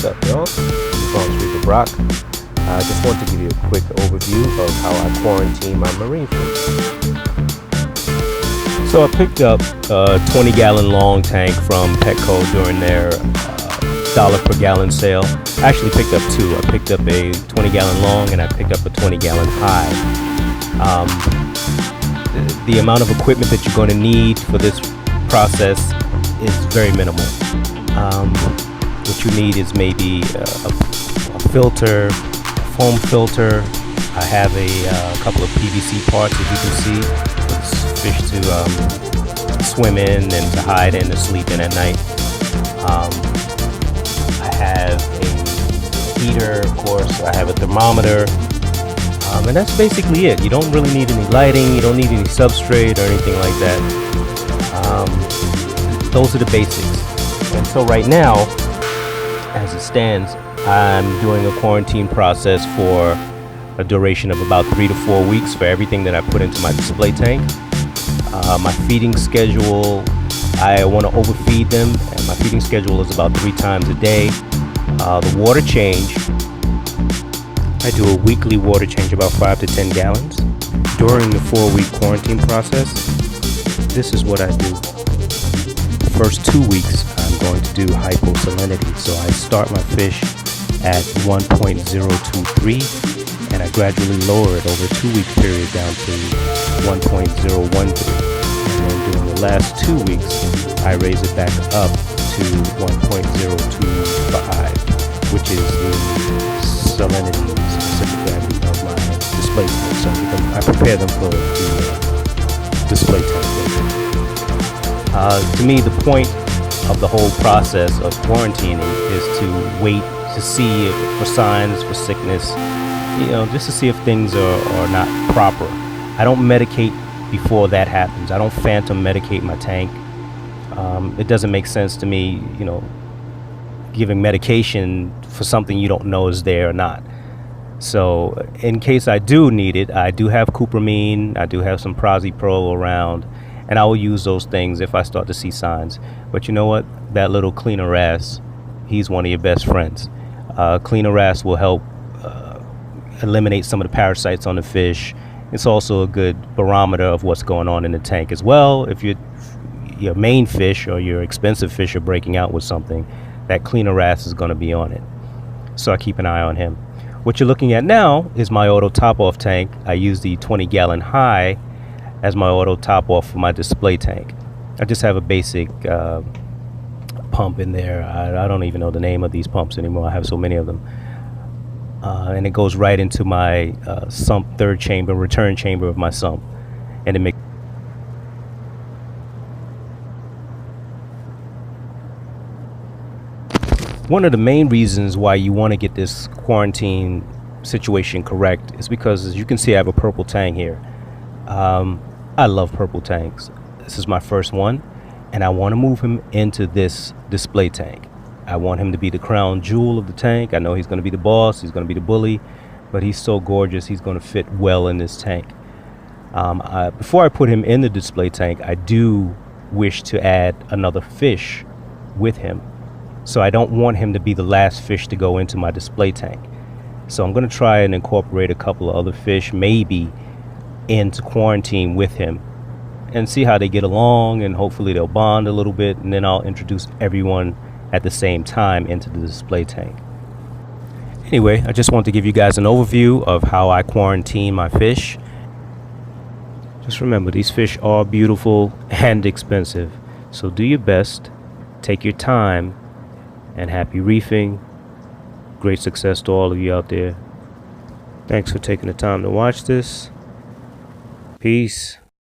What's up, y'all? It's Reaper Brock. I just want to give you a quick overview of how I quarantine my marine fish. So I picked up a 20-gallon long tank from Petco during their $1 per gallon sale. I actually picked up two. I picked up a 20-gallon long and I picked up a 20-gallon high. The amount of equipment that you're going to need for this process is very minimal. What you need is maybe a filter, a foam filter. I have a couple of PVC parts, as you can see, for fish to swim in and to hide in and sleep in at night. I have a heater, of course. I have a thermometer. And that's basically it. You don't really need any lighting. You don't need any substrate or anything like that. Those are the basics. And so right now, as it stands, I'm doing a quarantine process for a duration of about 3 to 4 weeks for everything that I put into my display tank. My feeding schedule, I want to overfeed them, and my feeding schedule is about 3 times a day. The water change, I do a weekly water change, about 5 to 10 gallons. During the 4-week quarantine process, this is what I do. The first 2 weeks, I'm going to do hyposalinity. So I start my fish at 1.023, and I gradually lower it over a 2-week period down to 1.013. And then during the last 2 weeks, I raise it back up to 1.025, which is the salinity specific value of my display tank. So I prepare them for the display tank. To me, the point of the whole process of quarantining is to wait to see if, for signs for sickness, just to see if things are not proper. I don't medicate before that happens. I don't phantom medicate my tank. It doesn't make sense to me, giving medication for something you don't know is there or not. So in case I do need it, I do have cupramine, I do have some Pro around, and I will use those things if I start to see signs. But you know what? That little Clean-A-Ras, he's one of your best friends. Clean-A-Ras will help eliminate some of the parasites on the fish. It's also a good barometer of what's going on in the tank as well. If your main fish or your expensive fish are breaking out with something, that Clean-A-Ras is going to be on it. So I keep an eye on him. What you're looking at now is my auto top-off tank. I use the 20-gallon high as my auto top-off for my display tank. I just have a basic pump in there. I don't even know the name of these pumps anymore. I have so many of them. And it goes right into my sump third chamber, return chamber of my sump. And it makes one of the main reasons why you want to get this quarantine situation correct is because, as you can see, I have a purple tang here. I love purple tangs. This is my first one, and I want to move him into this display tank. I want him to be the crown jewel of the tank. I know he's going to be the boss, he's going to be the bully, but he's so gorgeous, he's going to fit well in this tank. Before I put him in the display tank, I do wish to add another fish with him. So I don't want him to be the last fish to go into my display tank. So I'm going to try and incorporate a couple of other fish, maybe into quarantine with him, and see how they get along, and hopefully they'll bond a little bit, and then I'll introduce everyone at the same time into the display tank. Anyway, I just want to give you guys an overview of how I quarantine my fish. Just remember, these fish are beautiful and expensive, so do your best, take your time, and happy reefing. Great success to all of you out there. Thanks for taking the time to watch this. Peace.